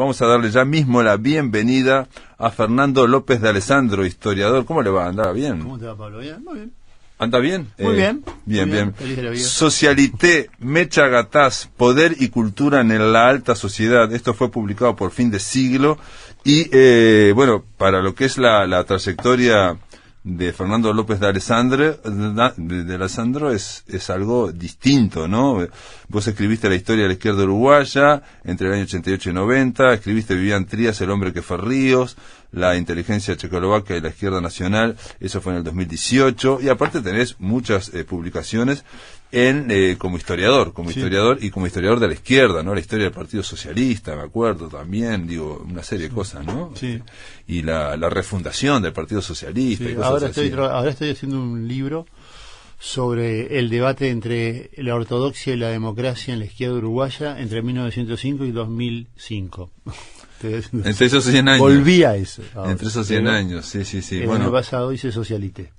vamos a darle ya mismo la bienvenida a Fernando López de Alessandro, historiador. ¿Cómo le va? ¿Anda bien? ¿Cómo te va, Pablo? ¿Bien? Muy bien. ¿Anda bien? Muy bien. Bien, Muy bien. Feliz de la vida. Socialité, Mecha Gatás, Poder y Cultura en la Alta Sociedad. Esto fue publicado por Fin de Siglo. Y, bueno, para lo que es la trayectoria de Fernando López de Alessandro es algo distinto, ¿no? Vos escribiste la historia de la izquierda uruguaya entre el año 88 y 90, escribiste Vivian Trías, El hombre que fue Ríos, la inteligencia checoslovaca y la izquierda nacional, eso fue en el 2018, y aparte tenés muchas publicaciones como historiador y como historiador de la izquierda, ¿no? La historia del Partido Socialista, me acuerdo también, digo, una serie de cosas, ¿no? Sí. Y la refundación del Partido Socialista, Sí, y cosas así. ahora estoy haciendo un libro sobre el debate entre la ortodoxia y la democracia en la izquierda uruguaya entre 1905 y 2005. Entre esos 100 años. Volví a eso. Ahora, entre esos 100 años, sí. El año pasado hice Socialité.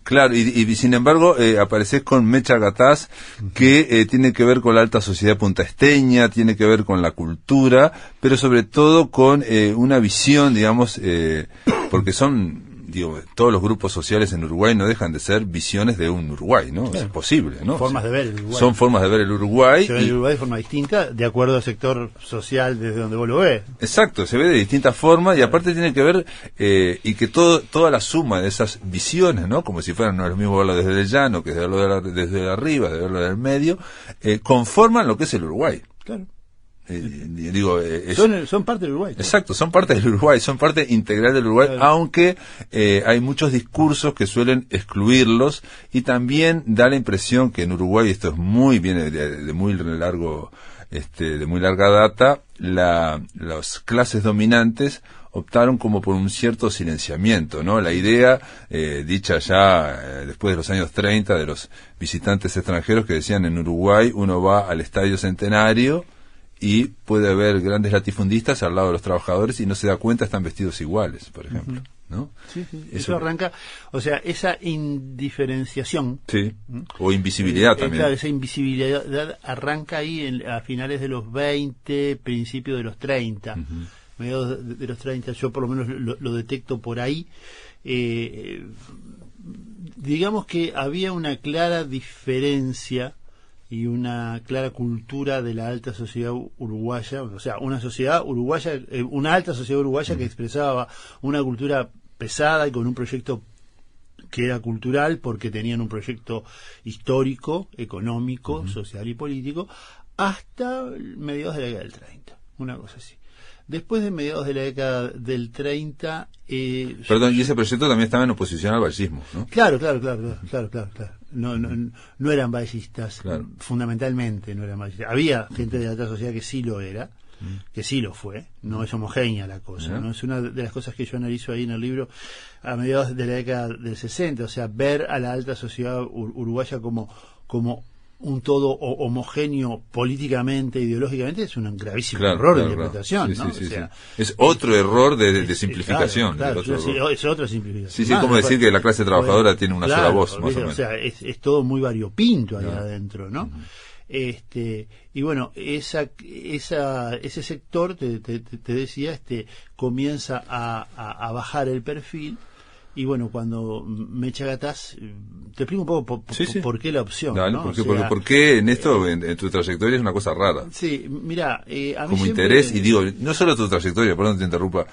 Claro, y sin embargo apareces con Mecha Gatás, que tiene que ver con la alta sociedad puntaesteña, tiene que ver con la cultura, pero sobre todo con una visión, digamos, porque todos los grupos sociales en Uruguay no dejan de ser visiones de un Uruguay, ¿no? Claro. Es posible, ¿no? Formas de ver el Uruguay. Son formas de ver el Uruguay. Se ve el Uruguay de forma distinta, de acuerdo al sector social desde donde vos lo ves. Exacto, se ve de distintas formas y aparte tiene que ver, y que toda la suma de esas visiones, ¿no? Como si fueran no es lo mismo verlo desde el llano que verlo desde arriba, de verlo del medio, conforman lo que es el Uruguay. Claro. Son parte del Uruguay. Exacto, son parte del Uruguay, son parte integral del Uruguay, claro. Aunque hay muchos discursos que suelen excluirlos y también da la impresión que en Uruguay, esto es viene de muy largo, de muy larga data, las clases dominantes optaron como por un cierto silenciamiento, ¿no? La idea, dicha ya después de los años 30 de los visitantes extranjeros que decían en Uruguay uno va al Estadio Centenario y puede haber grandes latifundistas al lado de los trabajadores y no se da cuenta, están vestidos iguales, por ejemplo, ¿no? Sí. Eso arranca, o sea, esa indiferenciación. Sí, o invisibilidad también. Claro, esa invisibilidad arranca ahí a finales de los 20, principios de los 30, mediados de los 30, yo por lo menos lo detecto por ahí. Digamos que había una clara diferencia y una clara cultura de la alta sociedad uruguaya, o sea, una sociedad uruguaya, una alta sociedad uruguaya que expresaba una cultura pesada y con un proyecto que era cultural porque tenían un proyecto histórico, económico, social y político, hasta mediados de la década del 30, una cosa así. Después de mediados de la década del 30... Perdón, y ese proyecto también estaba en oposición al vallismo, ¿no? Claro. No eran vallistas, claro. Fundamentalmente no eran vallistas. Había gente de la alta sociedad que sí lo era, que sí lo fue, no es homogénea la cosa, ¿no? Es una de las cosas que yo analizo ahí en el libro a mediados de la década del 60, o sea, ver a la alta sociedad uruguaya como un todo homogéneo políticamente, ideológicamente, es un gravísimo error de interpretación, ¿no? Sí. Es otro error de simplificación. Claro, es otra simplificación. Sí, como decir que la clase trabajadora tiene una sola voz, más o menos. O sea, es todo muy variopinto ahí adentro, ¿no? Y bueno, ese sector, te decía, comienza a bajar el perfil. Y bueno, cuando Mecha Gatás, te explico un poco por qué la opción. Dale, ¿no? ¿Por qué en esto, en tu trayectoria, es una cosa rara? Sí, mira, a mí como siempre... interés, y digo, no solo tu trayectoria, perdón te interrumpa,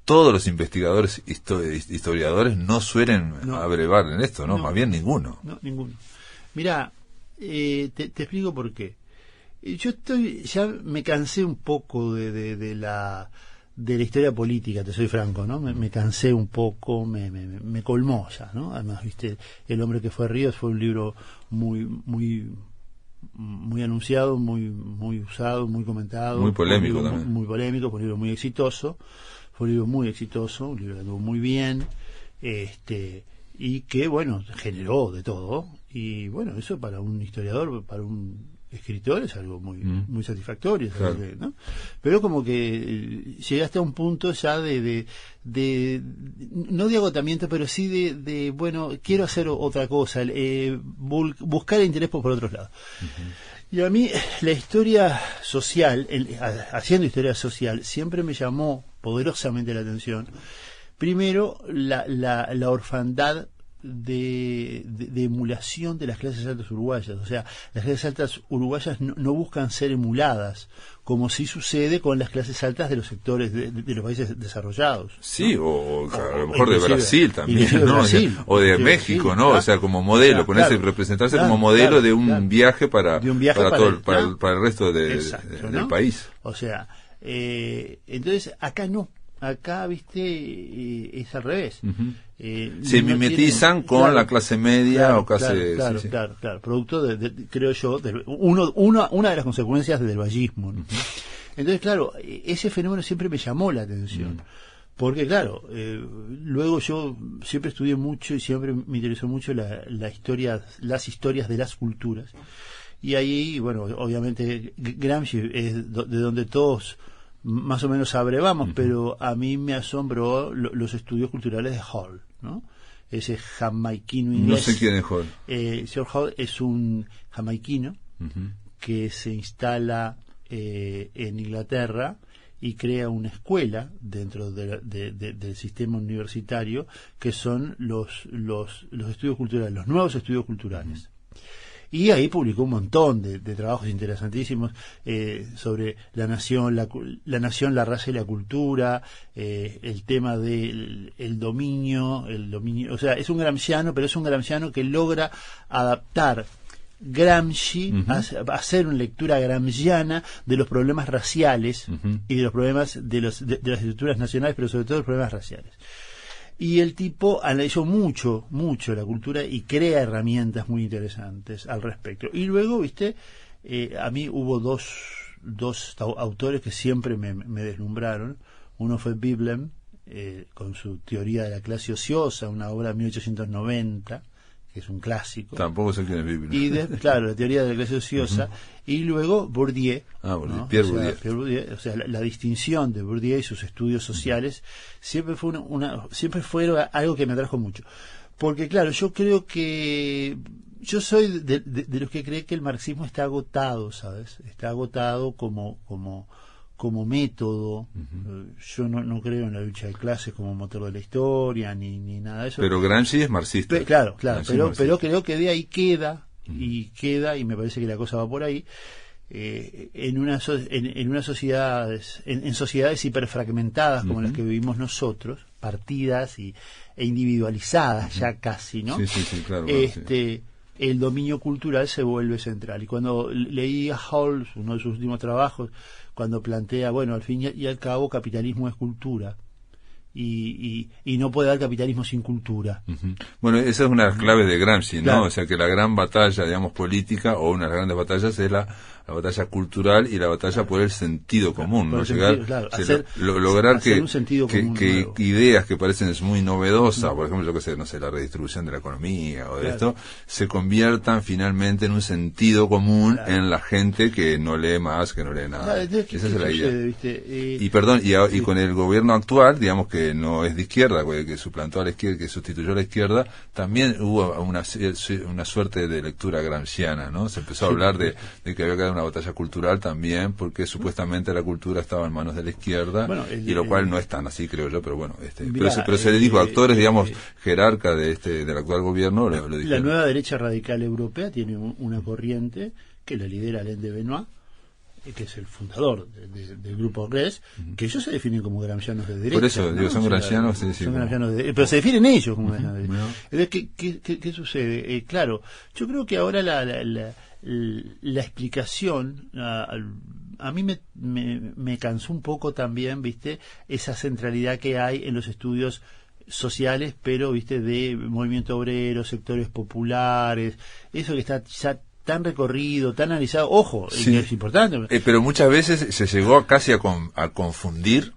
todos los investigadores, historiadores no suelen abrevar en esto, ¿no? Más bien ninguno. No, ninguno. Mira, te explico por qué. Yo ya me cansé un poco de la historia política, te soy franco, ¿no? Me cansé un poco, me colmó ya, ¿no? Además, viste, El hombre que fue Ríos fue un libro muy anunciado, muy usado, muy comentado, muy polémico también. Muy polémico, fue un libro muy exitoso, un libro que anduvo muy bien, y que, bueno, generó de todo, y bueno, eso para un historiador, para un escritor es algo muy satisfactorio, claro. ¿no? Pero como que llegaste a un punto ya de no de agotamiento, pero sí de bueno, quiero hacer otra cosa, buscar el interés por otros lados. Y a mí la historia social, haciendo historia social, siempre me llamó poderosamente la atención. Primero, la orfandad de emulación de las clases altas uruguayas. O sea, las clases altas uruguayas no buscan ser emuladas, como sí sucede con las clases altas de los sectores de los países desarrollados. Sí, ¿no? o a lo mejor de Brasil también, ¿no? Brasil, o de México, Brasil, ¿no? claro. O sea, como modelo, ponerse, representarse como modelo de un viaje para el resto Exacto, del ¿no? país. O sea, entonces acá no. Acá, viste, es al revés. Uh-huh. Se mimetizan con la clase media o casi... Claro. Producto, creo yo, una de las consecuencias del vallismo, ¿no? Uh-huh. Entonces, claro, ese fenómeno siempre me llamó la atención. Porque, claro, luego yo siempre estudié mucho y siempre me interesó mucho las historias de las culturas. Y ahí, bueno, obviamente, Gramsci es de donde todos más o menos abrevamos, pero a mí me asombró los estudios culturales de Hall, ¿no? Ese jamaiquino inglés. No sé quién es Hall. Señor Hall es un jamaiquino que se instala en Inglaterra y crea una escuela dentro del sistema universitario que son los estudios culturales, los nuevos estudios culturales. Y ahí publicó un montón de trabajos interesantísimos sobre la nación, la raza y la cultura, el tema del dominio, o sea, es un gramsciano, pero es un gramsciano que logra adaptar Gramsci a hacer una lectura gramsciana de los problemas raciales y de los problemas de las estructuras nacionales, pero sobre todo los problemas raciales. Y el tipo analizó mucho la cultura y crea herramientas muy interesantes al respecto. Y luego, viste, a mí hubo dos autores que siempre me deslumbraron. Uno fue Veblen, con su teoría de la clase ociosa, una obra de 1890, que es un clásico. Tampoco sé quién es Veblen. Y claro, la teoría de la clase ociosa. Y luego Bourdieu, ¿no? Pierre Bourdieu. O sea, la distinción de Bourdieu y sus estudios sociales siempre fue siempre fue algo que me atrajo mucho. Porque claro, yo creo que yo soy de los que cree que el marxismo está agotado, ¿sabes? Está agotado como método. Yo no creo en la lucha de clases como motor de la historia ni nada de eso. Pero Gramsci es marxista. Claro, pero creo que de ahí queda y me parece que la cosa va por ahí. En unas sociedades, en sociedades hiperfragmentadas como las que vivimos nosotros, partidas e individualizadas ya casi, ¿no? Sí, claro. El dominio cultural se vuelve central. Y cuando leí a Hall, uno de sus últimos trabajos, cuando plantea, bueno, al fin y al cabo, capitalismo es cultura. Y no puede haber capitalismo sin cultura. Bueno, esa es una de las claves de Gramsci, ¿no? Claro. O sea, que la gran batalla, digamos, política, o una de las grandes batallas es la batalla cultural y la batalla por el sentido común, ¿no? Lograr que ideas que parecen muy novedosas, por ejemplo, la redistribución de la economía o de esto, se conviertan finalmente en un sentido común en la gente que no lee más, que no lee nada. Esa es la idea. Y con el gobierno actual, digamos que no es de izquierda, que suplantó a la izquierda, que sustituyó a la izquierda, también hubo una suerte de lectura gramsciana, ¿no? Se empezó a hablar de que había que dar una batalla cultural también, porque supuestamente la cultura estaba en manos de la izquierda, y lo cual no es tan así, creo yo, pero bueno, pero se le dijo a actores, digamos, jerarcas del actual gobierno, lo dijeron. La nueva derecha radical europea tiene una corriente que la lidera Alain de Benoit, que es el fundador del grupo GRES, que ellos se definen como gramscianos de derecha. Por eso, ¿no? Son gramscianos, son gramscianos pero se definen ellos como gramscianos de derecha. Entonces, ¿qué sucede? Claro, yo creo que ahora la explicación a mí me cansó un poco también, viste, esa centralidad que hay en los estudios sociales, pero viste, de movimiento obrero, sectores populares, eso que está ya tan recorrido, tan analizado, ojo, es importante. Pero muchas veces se llegó casi a confundir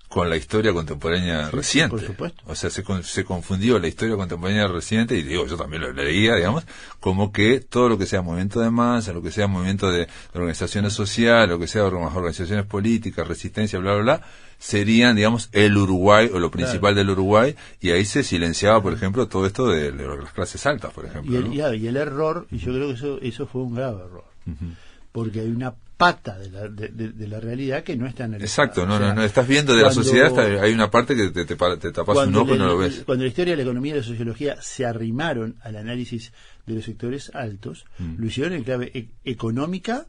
con la historia contemporánea reciente. Por supuesto. O sea, se confundió la historia contemporánea reciente, y digo, yo también lo leía, digamos, como que todo lo que sea movimiento de masa, lo que sea movimiento de organizaciones sociales, lo que sea organizaciones políticas, resistencia, bla, bla, bla, serían, digamos, el Uruguay o lo principal del Uruguay, y ahí se silenciaba, por ejemplo, todo esto de las clases altas, por ejemplo. Y el error, y yo creo que eso fue un grave error. porque hay una pata de la realidad que no está analizada. Exacto, no, o sea, no estás viendo de la sociedad, hay una parte que te tapas un ojo y no lo ves. Cuando la historia, la economía y la sociología se arrimaron al análisis de los sectores altos, lo hicieron en clave económica,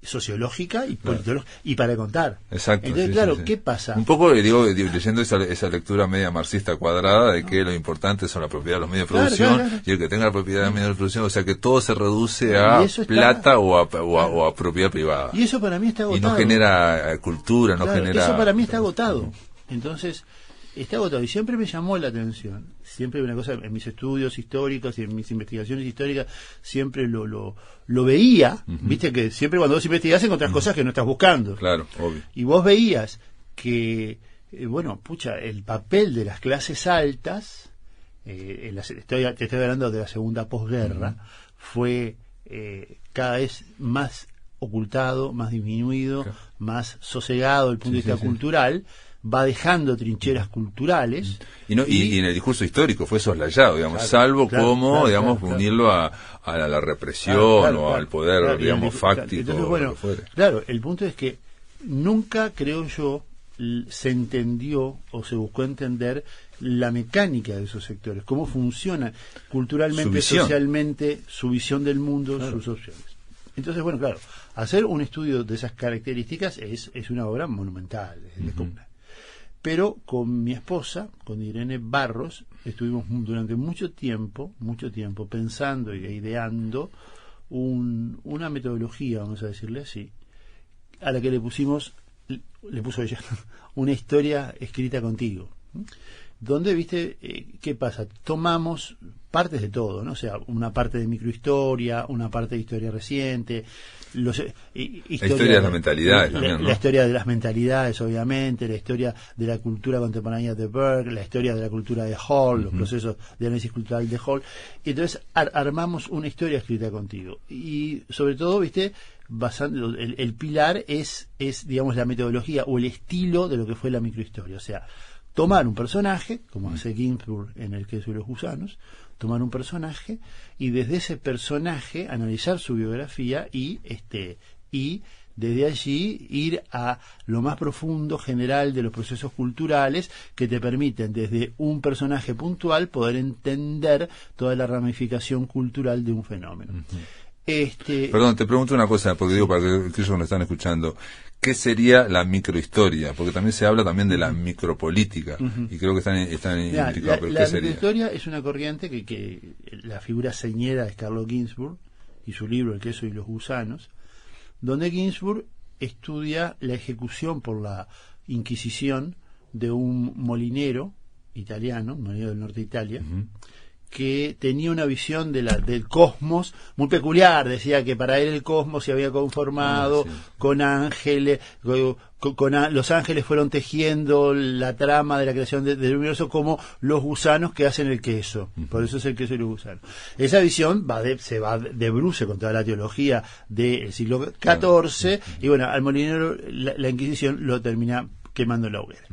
sociológica y politológica, y para contar. Exacto. Entonces, sí, claro, sí, sí. ¿qué pasa? Un poco, digo, leyendo esa lectura media marxista cuadrada de que lo importante son la propiedad de los medios de producción, claro. y el que tenga la propiedad de los medios de producción, o sea que todo se reduce a plata o a propiedad privada. Y eso para mí está agotado. Y no genera cultura, no genera... Eso para mí está agotado. Entonces, está agotado. Y siempre me llamó la atención. Siempre una cosa, en mis estudios históricos y en mis investigaciones históricas, siempre lo veía. Viste que siempre cuando vos investigás encontrás cosas que no estás buscando. Claro, obvio. Y vos veías que, el papel de las clases altas, te estoy hablando de la segunda posguerra, fue cada vez más ocultado, más disminuido, más sosegado desde el punto de vista cultural. Va dejando trincheras culturales y en el discurso histórico fue soslayado, digamos, salvo unirlo a la represión o al poder, digamos, fáctico. Entonces, claro, el punto es que nunca, creo yo, se entendió o se buscó entender la mecánica de esos sectores, cómo funciona culturalmente, socialmente, su visión del mundo, sus opciones. Entonces, claro, hacer un estudio de esas características es una obra monumental, es descomunal. Pero con mi esposa, con Irene Barros, estuvimos durante mucho tiempo pensando y ideando una metodología, vamos a decirle así, a la que le puso ella, una historia escrita contigo. Donde, viste, ¿qué pasa? Tomamos partes de todo, ¿no? O sea, una parte de microhistoria, una parte de historia reciente, la historia de las mentalidades también, ¿no? La historia de las mentalidades, obviamente, la historia de la cultura contemporánea de Burke, la historia de la cultura de Hall, los procesos de análisis cultural de Hall. Y entonces armamos una historia escrita contigo. Y sobre todo, viste, basando el pilar es, digamos, la metodología o el estilo de lo que fue la microhistoria. O sea, tomar un personaje, como hace Ginsburg en El queso y los gusanos, tomar un personaje y desde ese personaje analizar su biografía y desde allí ir a lo más profundo general de los procesos culturales que te permiten desde un personaje puntual poder entender toda la ramificación cultural de un fenómeno. Perdón, te pregunto una cosa, porque digo para que ellos nos están escuchando. ¿Qué sería la microhistoria? Porque también se habla también de la micropolítica, y creo que están implicados. ¿Pero qué sería? La microhistoria es una corriente que la figura señera es Carlo Ginzburg y su libro El queso y los gusanos, donde Ginzburg estudia la ejecución por la Inquisición de un molinero italiano, un molinero del norte de Italia, que tenía una visión del cosmos muy peculiar. Decía que para él el cosmos se había conformado con ángeles, los ángeles fueron tejiendo la trama de la creación del universo como los gusanos que hacen el queso. Por eso es el queso y los gusanos. Esa visión se va de bruce con toda la teología del siglo XIV, y al molinero la Inquisición lo termina quemando en la hoguera.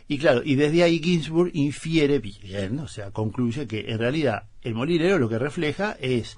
Y claro, y desde ahí Ginsburg infiere bien, o sea, concluye que en realidad el molinero lo que refleja es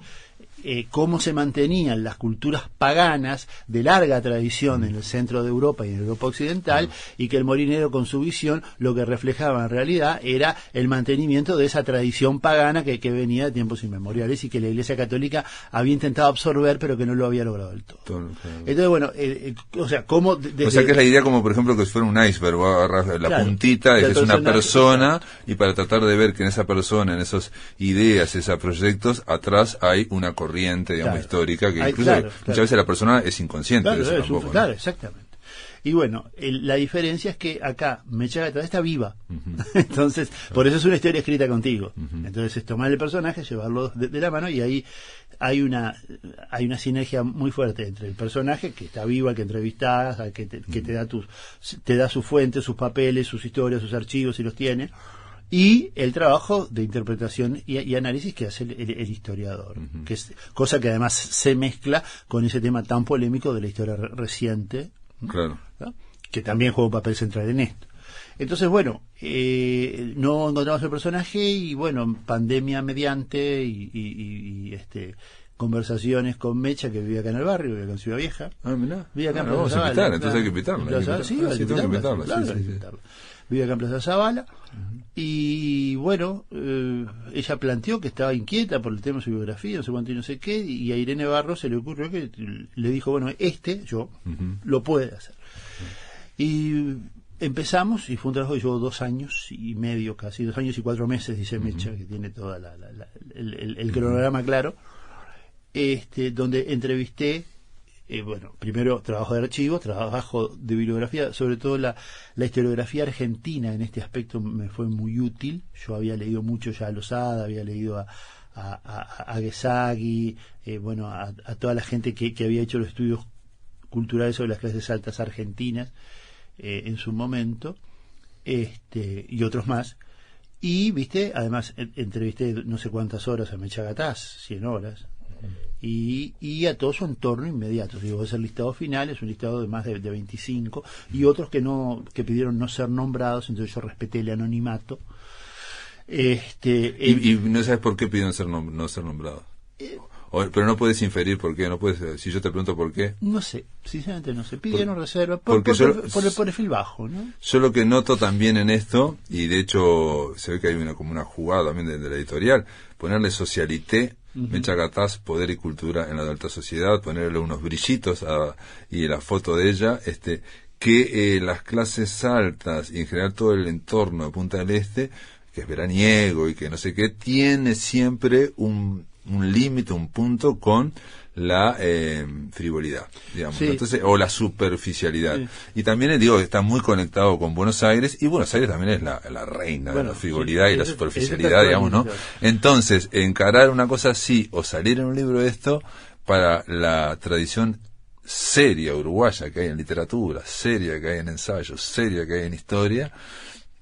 cómo se mantenían las culturas paganas de larga tradición en el centro de Europa y en Europa occidental, y que el molinero con su visión lo que reflejaba en realidad era el mantenimiento de esa tradición pagana que venía de tiempos inmemoriales y que la Iglesia Católica había intentado absorber pero que no lo había logrado del todo. Entonces, o sea, ¿cómo? O sea, que es la idea como, por ejemplo, que si fuera un iceberg, vos agarras la puntita, que es una persona, y para tratar de ver que en esa persona, en esas ideas, esos proyectos, atrás hay una corriente, digamos, histórica, que incluso muchas veces la persona es inconsciente de eso tampoco. Claro, exactamente. Y la diferencia es que acá Mecha Gata está viva. Entonces, por eso es una historia escrita contigo. Entonces es tomar el personaje, llevarlo de la mano, y ahí hay una sinergia muy fuerte entre el personaje que está vivo, al que entrevistás, al que te da sus fuentes, sus papeles, sus historias, sus archivos, si los tiene, y el trabajo de interpretación y análisis que hace el historiador, que es cosa que además se mezcla con ese tema tan polémico de la historia reciente, ¿no? Que también juega un papel central en esto. Entonces, no encontramos el personaje y pandemia mediante y conversaciones con Mecha, que vivía acá en el barrio, vivía acá en Ciudad Vieja. Mirá. Vivía acá en Vamos Plaza a invitar, Zavala, entonces hay que invitarla. Sí, tengo que invitarla. claro, Sí. invitarla. Vivía acá en Plaza Zavala. Y bueno, ella planteó que estaba inquieta por el tema de su biografía, no sé cuánto y no sé qué, y a Irene Barros se le ocurrió que le dijo, bueno, lo puede hacer. Y empezamos, y fue un trabajo que llevó 2 años y medio, casi 2 años y 4 meses, dice Mecha, que tiene todo el cronograma claro, donde entrevisté, primero trabajo de archivos, trabajo de bibliografía, sobre todo la historiografía argentina en este aspecto me fue muy útil. Yo había leído mucho ya a Lozada, había leído a Guesagui, a toda la gente que había hecho los estudios culturales sobre las clases altas argentinas en su momento, y otros más. Y, además entrevisté no sé cuántas horas a Mecha Gataz, 100 horas, y a todo su entorno inmediato. Digo, ese listado final es un listado de más de 25, y otros que pidieron no ser nombrados, entonces yo respeté el anonimato. Y no sabes por qué pidieron no ser nombrados. Pero no puedes inferir por qué, no puedes, si yo te pregunto por qué. No sé, sinceramente no sé, pidieron reserva por el perfil bajo, ¿no? Yo lo que noto también en esto, y de hecho se ve que hay como una jugada también de la editorial, ponerle socialité, Mecha Gataz, poder y cultura en la alta sociedad, ponerle unos brillitos y la foto de ella, que las clases altas y en general todo el entorno de Punta del Este, que es veraniego y que no sé qué, tiene siempre un límite, un punto con la frivolidad, digamos, sí. Entonces, o la superficialidad. Sí. Y también está muy conectado con Buenos Aires, y Buenos Aires también es la reina de la frivolidad y la superficialidad, digamos, ¿no? Entonces, encarar una cosa así, o salir en un libro de esto, para la tradición seria uruguaya que hay en literatura, seria que hay en ensayo, seria que hay en historia,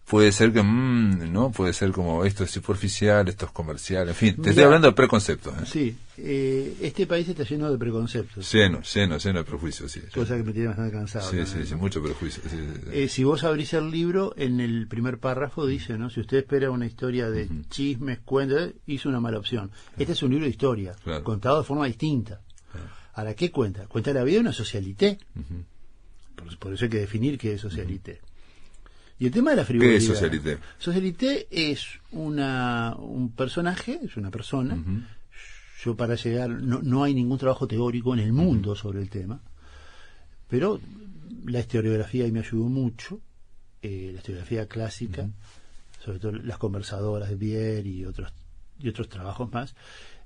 puede ser que, ¿no? Puede ser como esto es superficial, esto es comercial, en fin, te estoy hablando de preconceptos. Sí, este país está lleno de preconceptos. Lleno de prejuicios, sí. Cosa que me tiene bastante cansado. Sí, mucho prejuicio. Sí. Si vos abrís el libro, en el primer párrafo dice, ¿no? Si usted espera una historia de chismes, cuentos, hizo una mala opción. Este es un libro de historia, contado de forma distinta. Ahora, ¿qué cuenta? Cuenta la vida de una socialité. Por eso hay que definir qué es socialité. Y el tema de la frivolidad. ¿Qué es socialité? Socialité es un personaje, es una persona. Yo para llegar, no hay ningún trabajo teórico en el mundo sobre el tema, pero la historiografía ahí me ayudó mucho, la historiografía clásica, sobre todo las conversadoras de Bier y otros trabajos más.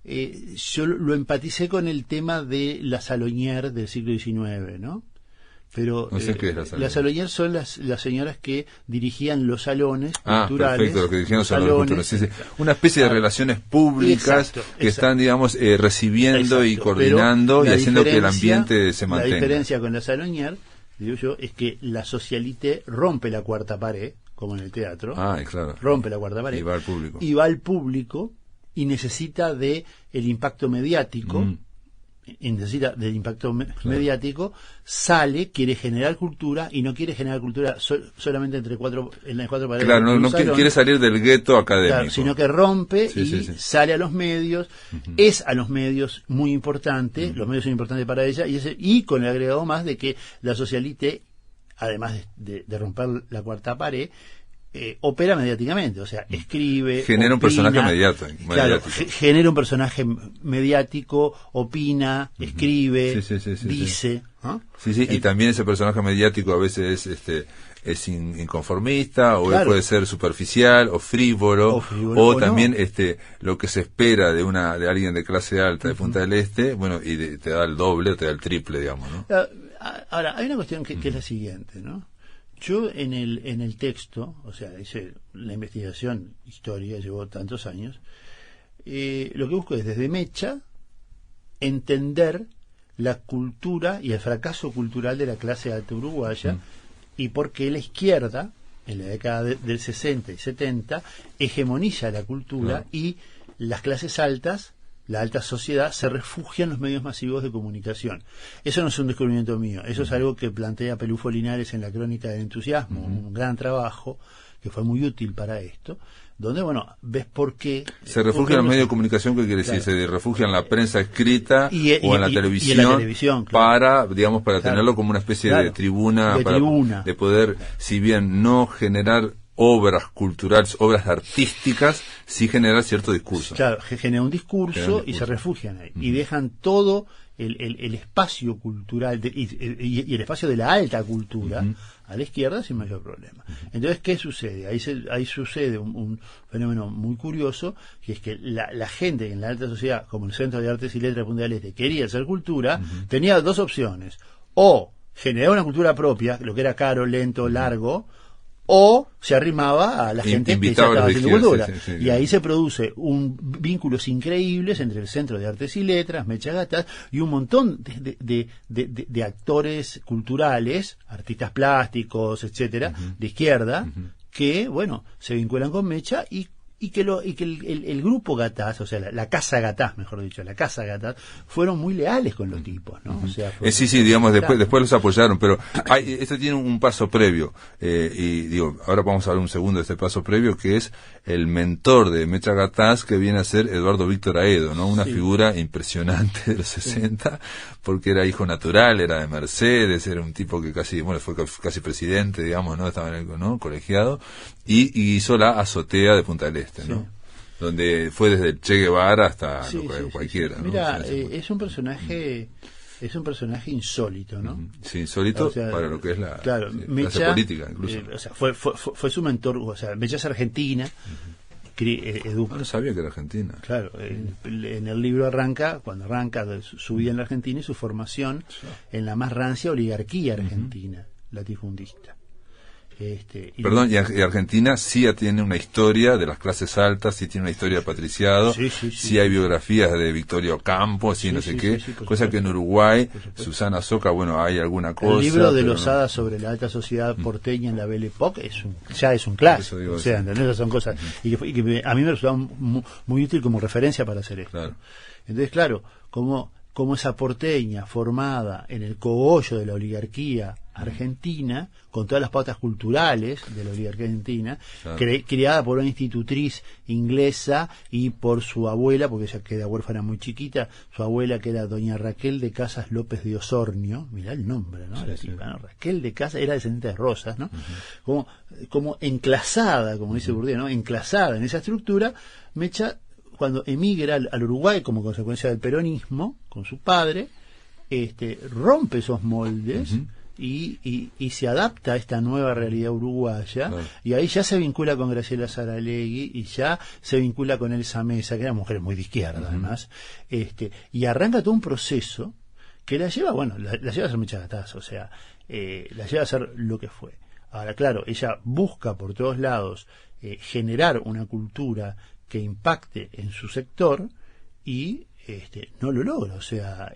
Yo lo empaticé con el tema de la Salonière del siglo XIX, ¿no? Pero no sé qué es la Salonière. Las Salonière son las señoras que dirigían los salones culturales. Perfecto, los que dirigían los salones culturales. Sí. Una especie de relaciones públicas que están, digamos, recibiendo y coordinando y haciendo que el ambiente se mantenga. La diferencia con la Salonière, digo yo, es que la socialité rompe la cuarta pared, como en el teatro. Claro. Rompe la cuarta pared. Y va al público. Y necesita de el impacto mediático. Necesita del impacto mediático, sale, quiere generar cultura y no quiere generar cultura solamente en las cuatro paredes. Claro, no quiere salir del gueto académico. Claro, sino que rompe sale a los medios, es a los medios muy importante, los medios son importantes para ella, y con el agregado más de que la socialité, además de romper la cuarta pared, opera mediáticamente, o sea, escribe, genera un personaje mediático. Claro, genera un personaje mediático, opina, escribe, dice. ¿No? Y también ese personaje mediático a veces es inconformista, o puede ser superficial o frívolo, o también lo que se espera de alguien de clase alta de Punta del Este, y te da el doble o te da el triple, digamos, ¿no? Ahora, hay una cuestión que es la siguiente, ¿no? Yo en el texto, o sea, hice la investigación histórica, llevó tantos años, lo que busco es desde Mecha entender la cultura y el fracaso cultural de la clase alta uruguaya y por qué la izquierda, en la década del 60 y 70, hegemoniza la cultura y las clases altas la alta sociedad se refugia en los medios masivos de comunicación. Eso no es un descubrimiento mío, eso es algo que plantea Pelufo Linares en la Crónica del Entusiasmo, un gran trabajo que fue muy útil para esto, donde, bueno, ves por qué... Se refugia en los medios de comunicación, ¿qué quiere decir? Se refugia en la prensa escrita o en la televisión, y en la televisión, para, digamos, para tenerlo como una especie de tribuna, de poder, si bien no generar obras culturales, obras artísticas, sí generar cierto discurso. Claro, genera un discurso y se refugian ahí. Y dejan todo el espacio cultural y el espacio de la alta cultura a la izquierda sin mayor problema. Entonces, ¿qué sucede? Ahí sucede un fenómeno muy curioso, que es que la gente en la alta sociedad, como el Centro de Artes y Letras de Punta del Este, quería hacer cultura, tenía dos opciones: o generar una cultura propia, lo que era caro, lento, largo, o se arrimaba a la gente que ya estaba haciendo cultura. Y ahí se produce vínculos increíbles entre el Centro de Artes y Letras, Mecha Gataz, y un montón de actores culturales, artistas plásticos, etcétera, de izquierda, que, bueno, se vinculan con Mecha y que el grupo Gataz, o sea, la casa Gataz, mejor dicho, la casa Gataz, fueron muy leales con los tipos, ¿no? O sea, sí, digamos, después los apoyaron, pero esto tiene un paso previo, y digo, ahora vamos a hablar un segundo de este paso previo, que es el mentor de Mecha Gataz, que viene a ser Eduardo Víctor Aedo, ¿no? Una figura impresionante de los 60, porque era hijo natural, era de Mercedes, era un tipo que fue casi presidente, digamos, ¿no? Estaba en el colegiado, y hizo la azotea de Punta del Este, ¿no? Donde fue desde el Che Guevara hasta cualquiera, ¿no? Mira, es un personaje insólito, ¿no? Sí, insólito, o sea, para lo que es la Mecha, clase política, incluso. O sea, fue su mentor. O sea, Mecha es argentina. No sabía que era argentina. Claro, en el libro cuando arranca su vida en la Argentina y su formación en la más rancia oligarquía argentina, latifundista. Perdón, y Argentina sí tiene una historia de las clases altas, sí tiene una historia de patriciado, sí hay biografías de Victorio Ocampo, cosa que en Uruguay, Susana Soca, hay alguna cosa. El libro de Lozada sobre la alta sociedad porteña en la Belle Époque ya es un clásico, o sea, ¿entendés? Esas son cosas, y que a mí me resultaba muy útil como referencia para hacer esto. Claro. Entonces, claro, como esa porteña formada en el cogollo de la oligarquía argentina, con todas las pautas culturales de la oligarquía argentina, criada por una institutriz inglesa y por su abuela, porque ella queda huérfana muy chiquita, su abuela, que era doña Raquel de Casas López de Osornio, mirá el nombre, ¿no? ¿no? Raquel de Casas, era descendiente de Rosas, ¿no? Como enclasada, como dice Bourdieu, ¿no? Enclasada en esa estructura, Mecha, cuando emigra al Uruguay como consecuencia del peronismo, con su padre, rompe esos moldes y se adapta a esta nueva realidad uruguaya, y ahí ya se vincula con Graciela Saralegui y ya se vincula con Elsa Mesa, que eran mujeres muy de izquierda además, y arranca todo un proceso que la lleva a ser Mecha Gataz, o sea, la lleva a ser lo que fue. Ahora, claro, ella busca por todos lados generar una cultura que impacte en su sector y no lo logra, o sea,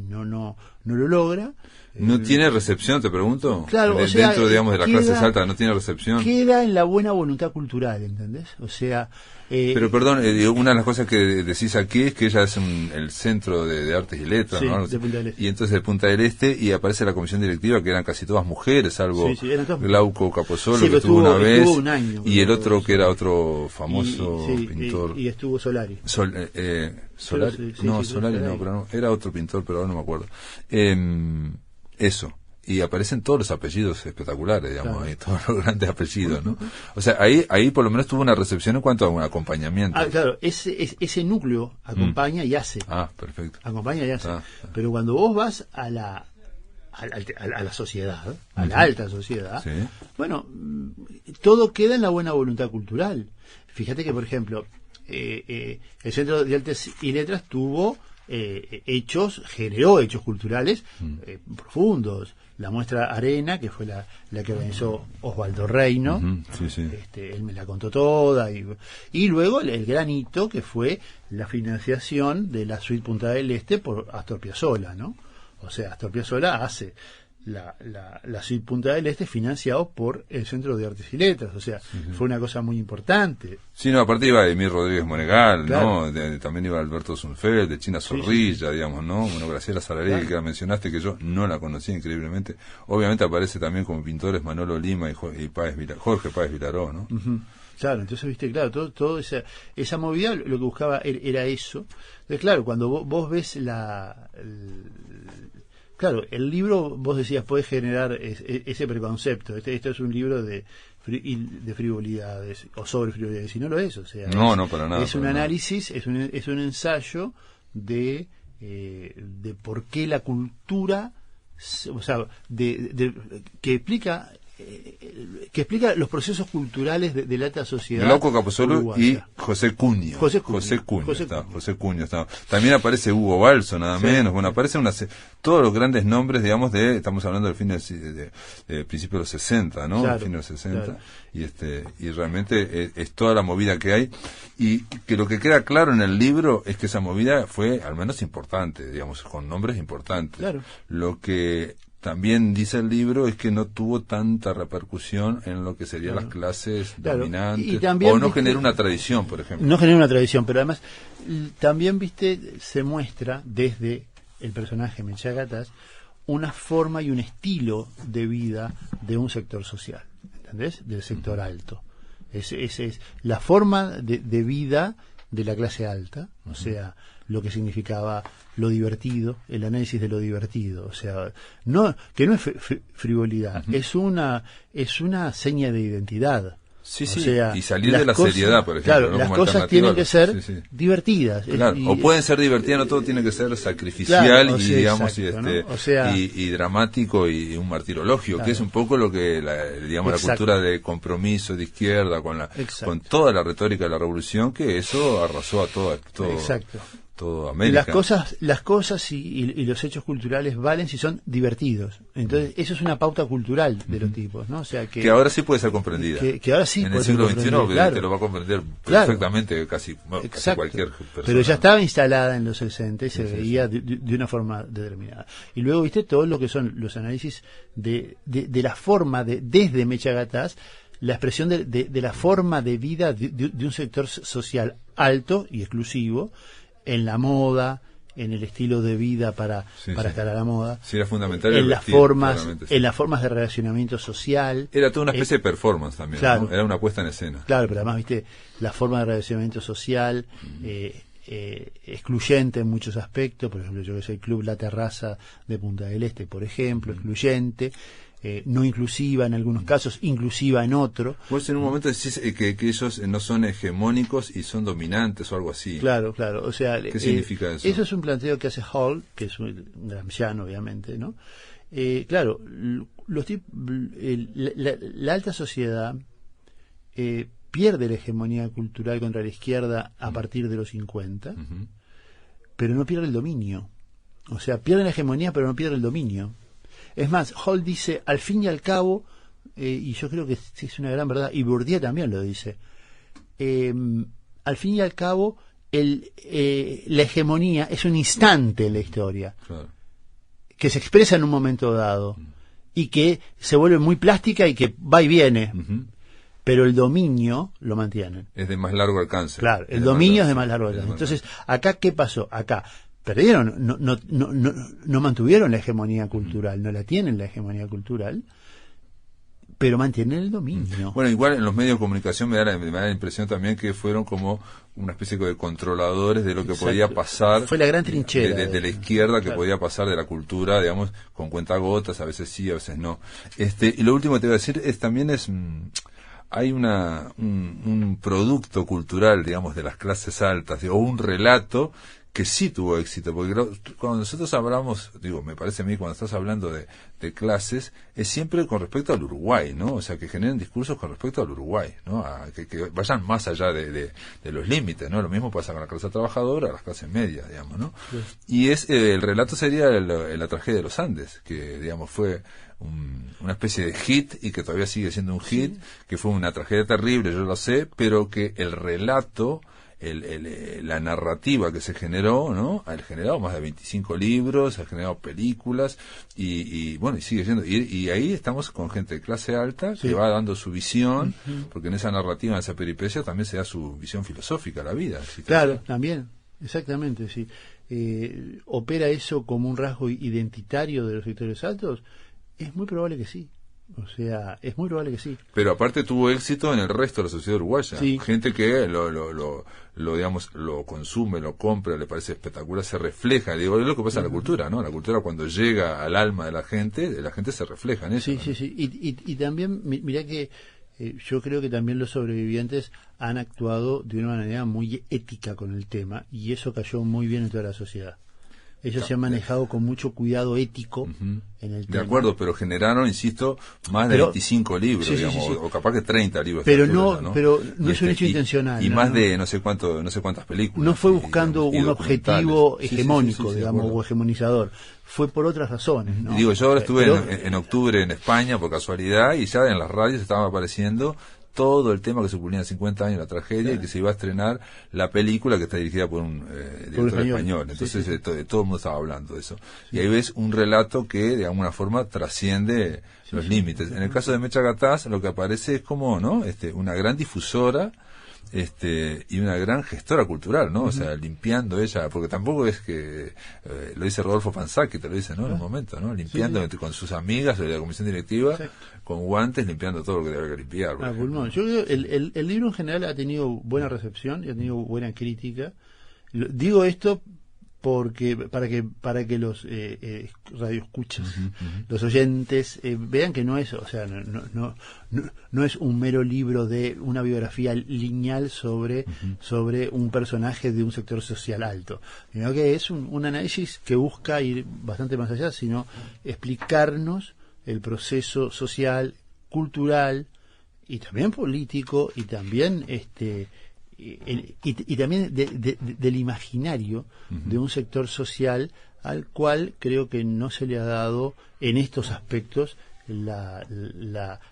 no lo logra. ¿No tiene recepción, te pregunto? Claro, dentro, digamos, de las clases altas, ¿no tiene recepción? Queda en la buena voluntad cultural, ¿entendés? O sea... pero perdón, una de las cosas que decís aquí es que ella es el Centro de Artes y Letras, ¿no? De Punta del Este. Y entonces de Punta del Este, y aparece la comisión directiva, que eran casi todas mujeres, salvo Glauco Capozzolo, que estuvo una vez, un año, y el otro que era otro famoso pintor. Y estuvo Solari. Solari, Solari no, pero no, era otro pintor, pero ahora no me acuerdo. Eso. Y aparecen todos los apellidos espectaculares, digamos, ahí, todos los grandes apellidos, ¿no? O sea, ahí por lo menos tuvo una recepción en cuanto a un acompañamiento. Claro, ese núcleo acompaña y hace. Perfecto. Acompaña y hace. Pero cuando vos vas a la sociedad, a la alta sociedad, todo queda en la buena voluntad cultural. Fíjate que, por ejemplo, el Centro de Artes y Letras generó hechos culturales profundos. La muestra Arena, que fue la que organizó Osvaldo Reino, él me la contó toda, y luego el gran hito que fue la financiación de la suite Punta del Este por Astor Piazzolla, ¿no? O sea, Astor Piazzolla hace la Suite Punta del Este, financiado por el Centro de Artes y Letras. O sea, fue una cosa muy importante. Sí, no, aparte iba Emir Rodríguez Monegal, Claro. ¿no? También iba Alberto Zunfeld, de China Zorrilla, digamos, ¿no? Bueno, Graciela Salaregui, Claro. que la mencionaste, que yo no la conocía increíblemente. Obviamente aparece también como pintores Manolo Lima y Jorge Páez Vilaró, ¿no? Ujú. Claro, entonces, viste, claro, todo esa movida lo que buscaba era eso. Entonces, claro, cuando vos ves claro, el libro, vos decías, puede generar ese preconcepto. Esto es un libro de frivolidades o sobre frivolidades, y no lo es, o sea, No, para nada. es un para nada. análisis, es un ensayo de por qué la cultura, o sea, que explica los procesos culturales de la alta sociedad Glauco Capozolo y uruguaya. José Cuño. José Cuño. José Cuño está. También aparece Hugo Balso, nada Sí. menos. Bueno, aparecen todos los grandes nombres, digamos, estamos hablando del fin de principios de los 60, ¿no? Claro, Fin de los 60. claro. Y realmente es toda la movida que hay. Y que lo que queda claro en el libro es que esa movida fue al menos importante, digamos, con nombres importantes. Claro. Lo que también dice el libro es que no tuvo tanta repercusión en lo que serían las clases Claro. dominantes, Y también, o no viste, generó una tradición, por ejemplo. No genera una tradición, pero además también, viste, se muestra desde el personaje Mecha Gataz una forma y un estilo de vida de un sector social, ¿entendés? Del sector alto. Es la forma de vida de la clase alta, o sea, lo que significaba lo divertido, el análisis de lo divertido, o sea, que no es frivolidad, es una seña de identidad. Sí, O sí, sea, y salir las de la cosas, seriedad, por ejemplo. Claro, ¿no? las Como cosas alternativa tienen que ser sí, sí. divertidas. Claro, o pueden ser divertidas, no todo tiene que ser sacrificial Claro, o y sea, digamos exacto, ¿no? O sea, y dramático y un martirologio, claro. que es un poco lo que digamos la Exacto. cultura de compromiso de izquierda Exacto. con toda la retórica de la revolución, que eso arrasó a todo Exacto. todo Y América. las cosas y los hechos culturales valen si son divertidos. Entonces, eso es una pauta cultural de los tipos, ¿no? O sea, que ahora sí puede ser comprendida. que ahora sí en el puede ser siglo XXI comprendida, claro. te lo va a comprender Claro. perfectamente casi Exacto. cualquier persona. Pero ya estaba instalada en los 60 y se Sí, veía de una forma determinada. Y luego, viste, todo lo que son los análisis de la forma desde Mecha Gataz, la expresión de la forma de vida de un sector social alto y exclusivo, en la moda, en el estilo de vida para estar a la moda, Sí, era fundamental en el las vestir, formas, claramente, sí. en las formas de relacionamiento social. Era toda una especie de performance también, claro. ¿no? Era una puesta en escena. Claro, pero además, viste, la forma de relacionamiento social, excluyente en muchos aspectos, por ejemplo, yo que sé, el Club La Terraza de Punta del Este, por ejemplo, excluyente, no inclusiva en algunos casos, inclusiva en otro. Vos en un momento decís que ellos no son hegemónicos y son dominantes o algo así. Claro, claro, o sea... ¿Qué significa eso? Eso es un planteo que hace Hall, que es un gramsciano, obviamente, ¿no? Claro, la alta sociedad pierde la hegemonía cultural contra la izquierda a partir de los 50, Ujú. pero no pierde el dominio. O sea, pierde la hegemonía, pero no pierde el dominio. Es más, Hall dice, al fin y al cabo, y yo creo que es una gran verdad, y Bourdieu también lo dice, al fin y al cabo, la hegemonía es un instante en la historia, Claro. que se expresa en un momento dado, y que se vuelve muy plástica y que va y viene, Ujú. pero el dominio lo mantienen. Es de más largo alcance. Claro, Es el de dominio es más de más largo alcance. es de más Entonces, acá, ¿qué pasó? Acá perdieron, no mantuvieron la hegemonía cultural, no la tienen la hegemonía cultural, pero mantienen el dominio. Bueno, igual en los medios de comunicación me da la impresión también que fueron como una especie de controladores de lo que Exacto. podía pasar. Fue la gran trinchera. De la izquierda, que Claro. podía pasar de la cultura, digamos, con cuentagotas, a veces sí, a veces no. Y lo último que te voy a decir hay un producto cultural, digamos, de las clases altas, o un relato que sí tuvo éxito, porque cuando nosotros hablamos, me parece a mí, cuando estás hablando de clases, es siempre con respecto al Uruguay, ¿no? O sea, que generen discursos con respecto al Uruguay, ¿no? Que vayan más allá de los límites, ¿no? Lo mismo pasa con la clase trabajadora, las clases medias, digamos, ¿no? Sí. Y el relato sería la tragedia de los Andes, que, digamos, fue una especie de hit y que todavía sigue siendo un hit, que fue una tragedia terrible, yo lo sé, pero que el relato la narrativa que se generó, ¿no? Ha generado más de 25 libros, ha generado películas y bueno, y sigue siendo. Y ahí estamos con gente de clase alta que va dando su visión, porque en esa narrativa, en esa peripecia, también se da su visión filosófica a la vida. Claro, también, exactamente, sí. ¿Opera eso como un rasgo identitario de los sectores altos? Es muy probable que sí. O sea, es muy probable que sí. Pero aparte tuvo éxito en el resto de la sociedad uruguaya. Sí. Gente que digamos, lo consume, lo compra, le parece espectacular, se refleja. Digo, es lo que pasa en la cultura, ¿no? La cultura, cuando llega al alma de la gente se refleja en eso. Sí, ¿no? sí. Y también, mirá que yo creo que también los sobrevivientes han actuado de una manera muy ética con el tema, y eso cayó muy bien en toda la sociedad. Ellos se han manejado con mucho cuidado ético en el tema. De acuerdo, pero generaron, insisto, más de 25 libros, digamos, o capaz que 30 libros. Pero no es un hecho intencional. Y más de no sé cuántas películas. No fue buscando un objetivo hegemónico, digamos, o o hegemonizador. Fue por otras razones, ¿no? Digo, yo ahora estuve en octubre en España por casualidad, y ya en las radios estaban apareciendo todo el tema que se publica en 50 años, la tragedia, y que se iba a estrenar la película, que está dirigida por un director español. Entonces todo el mundo estaba hablando de eso. Y ahí ves un relato que de alguna forma trasciende los límites. En el caso de Mecha Gataz, lo que aparece es como, ¿no? Una gran difusora, y una gran gestora cultural, ¿no? O sea, limpiando ella, porque tampoco es que lo dice Rodolfo Fanzacchi, te lo dice, ¿no? En un momento, ¿no? Limpiando con sus amigas de la comisión directiva, con guantes, limpiando todo lo que debe que limpiar. Yo creo que el libro en general ha tenido buena recepción y ha tenido buena crítica. Digo esto porque para que los radioescuchas, los oyentes vean que no es, o sea, no es un mero libro de una biografía lineal sobre un personaje de un sector social alto, sino que es un análisis que busca ir bastante más allá, sino explicarnos el proceso social, cultural y también político, y también y también del imaginario de un sector social al cual creo que no se le ha dado en estos aspectos la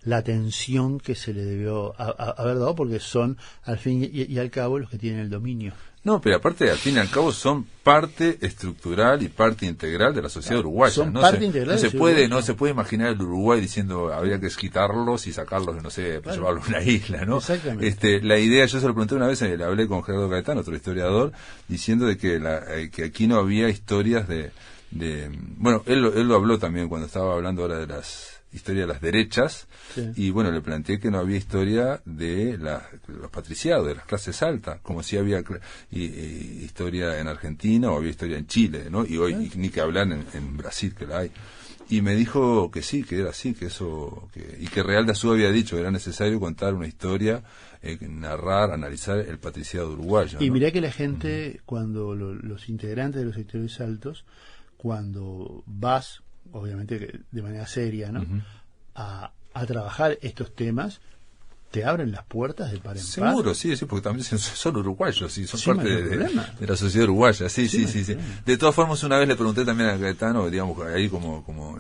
atención que se le debió haber dado, porque son al fin y al cabo los que tienen el dominio. No, pero aparte, al fin y al cabo, son parte estructural y parte integral de la sociedad uruguaya. Son parte integral. No se puede imaginar el Uruguay diciendo habría que quitarlos y sacarlos, no sé, para llevarlos a una isla, ¿no? Exactamente. La idea, yo se lo pregunté una vez, le hablé con Gerardo Gaetano, otro historiador, diciendo de que aquí no había historias bueno, él lo habló también cuando estaba hablando ahora de las historia de las derechas, y bueno, le planteé que no había historia de los patriciados, de las clases altas, como si había historia en Argentina o había historia en Chile, ¿no? Y hoy ni que hablar en Brasil, que la hay. Y me dijo que sí, que era así, y que Real de Azúa había dicho que era necesario contar una historia, narrar, analizar el patriciado uruguayo, ¿no? Y mirá que la gente, cuando los integrantes de los sectores altos, cuando vas, obviamente de manera seria, ¿no? A trabajar estos temas, te abren las puertas de par en par. Seguro, sí, porque también son uruguayos, sí, son parte de la sociedad uruguaya, sí. De todas formas, una vez le pregunté también a Gaetano, digamos, ahí como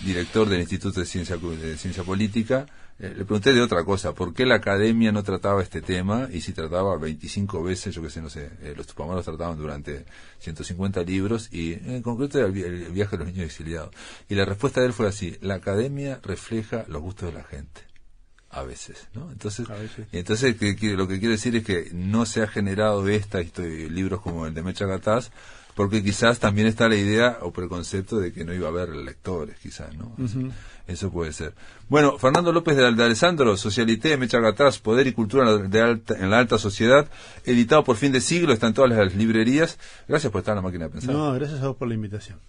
director del Instituto de Ciencia Política, le pregunté de otra cosa, ¿por qué la academia no trataba este tema? Y si trataba 25 veces, yo qué sé, no sé, los Tupamaros trataban durante 150 libros, y en concreto el viaje de los niños exiliados. Y la respuesta de él fue así: la academia refleja los gustos de la gente. A veces, ¿no? Entonces lo que quiero decir es que no se ha generado libros como el de Mecha Gataz, porque quizás también está la idea o preconcepto de que no iba a haber lectores, quizás, ¿no? Eso puede ser. Bueno, Fernando López de Alessandro, Socialité, Mecha Gataz, Poder y Cultura en la Alta Sociedad, editado por Fin de Siglo, está en todas las librerías. Gracias por estar en la máquina de pensar. No, gracias a vos por la invitación.